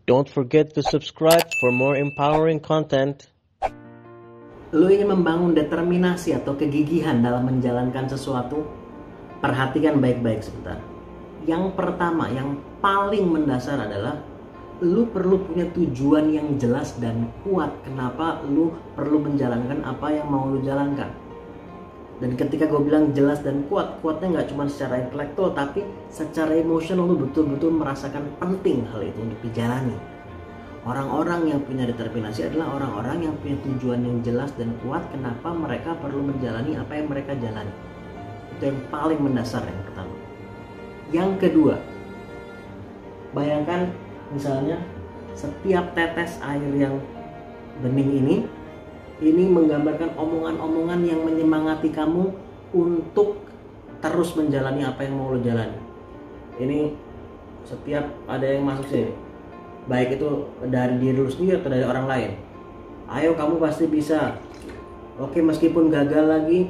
Don't forget to subscribe for more empowering content. Lu ingin membangun determinasi atau kegigihan dalam menjalankan sesuatu? Perhatikan baik-baik sebentar. Yang pertama, yang paling mendasar adalah lu perlu punya tujuan yang jelas dan kuat. Kenapa lu perlu menjalankan apa yang mau lu jalankan? Dan ketika gue bilang jelas dan kuat, kuatnya nggak cuma secara intelektual, tapi secara emosional lu betul-betul merasakan penting hal itu untuk dijalani. Orang-orang yang punya determinasi adalah orang-orang yang punya tujuan yang jelas dan kuat. Kenapa mereka perlu menjalani apa yang mereka jalani? Itu yang paling mendasar yang pertama. Yang kedua, bayangkan misalnya setiap tetes air yang bening ini menggambarkan omongan-omongan yang menyemangati kamu untuk terus menjalani apa yang mau lo jalani. Ini setiap ada yang masuk sini, baik itu dari diri lu sendiri atau dari orang lain. Ayo, kamu pasti bisa. Oke, meskipun gagal lagi,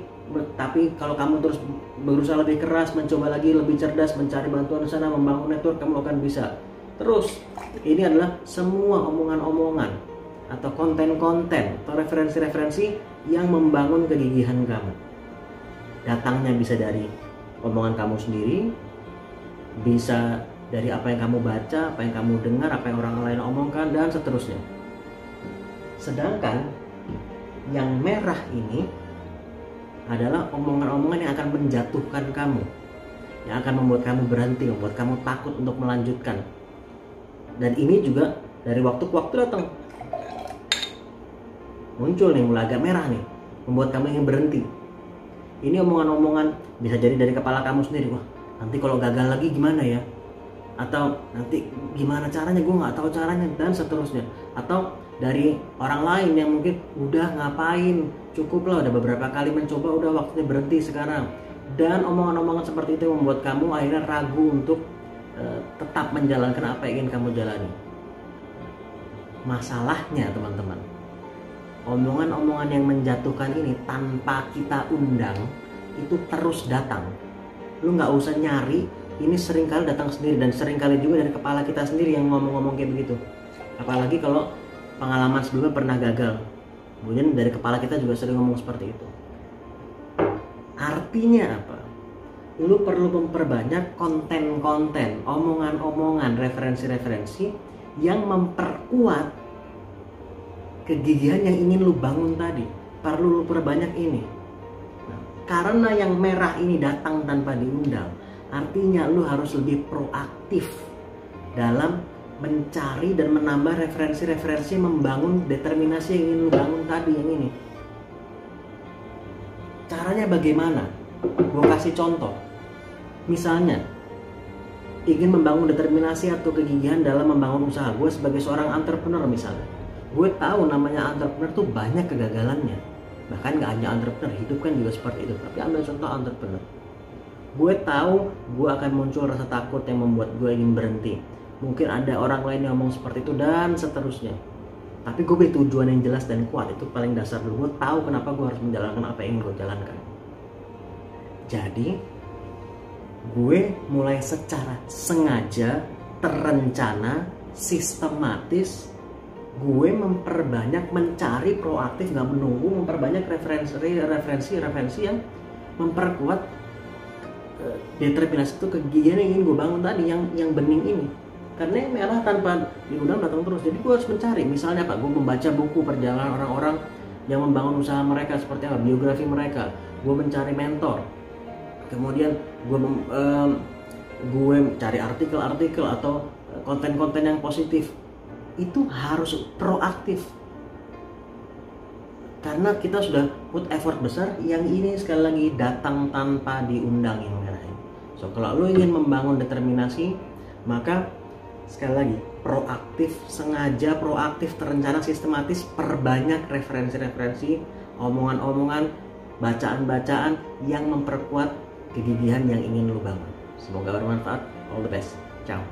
tapi kalau kamu terus berusaha lebih keras, mencoba lagi lebih cerdas, mencari bantuan di sana, membangun network, kamu akan bisa. Terus, ini adalah semua omongan-omongan atau konten-konten atau referensi-referensi yang membangun kegigihan kamu. Datangnya bisa dari omongan kamu sendiri, bisa dari apa yang kamu baca, apa yang kamu dengar, apa yang orang lain omongkan, dan seterusnya. Sedangkan yang merah ini adalah omongan-omongan yang akan menjatuhkan kamu, yang akan membuat kamu berhenti, membuat kamu takut untuk melanjutkan. Dan ini juga dari waktu ke waktu datang. Muncul nih, mulai agak merah nih, membuat kamu ingin berhenti. Ini omongan-omongan bisa jadi dari kepala kamu sendiri. Wah, nanti kalau gagal lagi gimana ya? Atau nanti gimana caranya, gue nggak tahu caranya, dan seterusnya. Atau dari orang lain yang mungkin udah ngapain, cukup lah, udah beberapa kali mencoba, udah waktunya berhenti sekarang. Dan omongan-omongan seperti itu membuat kamu akhirnya ragu untuk tetap menjalankan apa yang ingin kamu jalani. Masalahnya teman-teman, omongan-omongan yang menjatuhkan ini tanpa kita undang itu terus datang. Lu nggak usah nyari, ini seringkali datang sendiri, dan seringkali juga dari kepala kita sendiri yang ngomong-ngomong kayak begitu. Apalagi kalau pengalaman sebelumnya pernah gagal, kemudian dari kepala kita juga sering ngomong seperti itu. Artinya apa? Lu perlu memperbanyak konten-konten, omongan-omongan, referensi-referensi yang memperkuat kegigihan yang ingin lu bangun tadi. Perlu lu perbanyak ini. Nah, karena yang merah ini datang tanpa diundang, artinya lu harus lebih proaktif dalam mencari dan menambah referensi-referensi membangun determinasi yang ingin lu bangun tadi yang ini. Caranya bagaimana? Gue kasih contoh. Misalnya, ingin membangun determinasi atau kegigihan dalam membangun usaha. Gue sebagai seorang entrepreneur misalnya, gue tahu namanya entrepreneur tuh banyak kegagalannya. Bahkan gak hanya entrepreneur, hidup kan juga seperti itu. Tapi ambil contoh entrepreneur. Gue tahu gue akan muncul rasa takut yang membuat gue ingin berhenti. Mungkin ada orang lain yang ngomong seperti itu, dan seterusnya. Tapi gue punya tujuan yang jelas dan kuat. Itu paling dasar dulu. Gue tahu kenapa gue harus menjalankan apa yang ingin gue jalankan. Jadi gue mulai secara sengaja, terencana, sistematis, gue memperbanyak, mencari, proaktif, gak menunggu, memperbanyak referensi yang memperkuat determinasi itu, kegigihan yang ingin gue bangun tadi, yang bening ini. Karena yang merah tanpa diundang datang terus. Jadi gue harus mencari, misalnya apa? Gue membaca buku perjalanan orang-orang yang membangun usaha mereka seperti apa, biografi mereka. Gue mencari mentor. Kemudian gue cari artikel-artikel atau konten-konten yang positif. Itu harus proaktif, karena kita sudah put effort besar. Yang ini sekali lagi datang tanpa diundang yang merah ini. So kalau lo ingin membangun determinasi, maka sekali lagi proaktif, sengaja proaktif, terencana, sistematis, perbanyak referensi-referensi, omongan-omongan, bacaan-bacaan yang memperkuat kegigihan yang ingin lo bangun. Semoga bermanfaat. All the best. Ciao.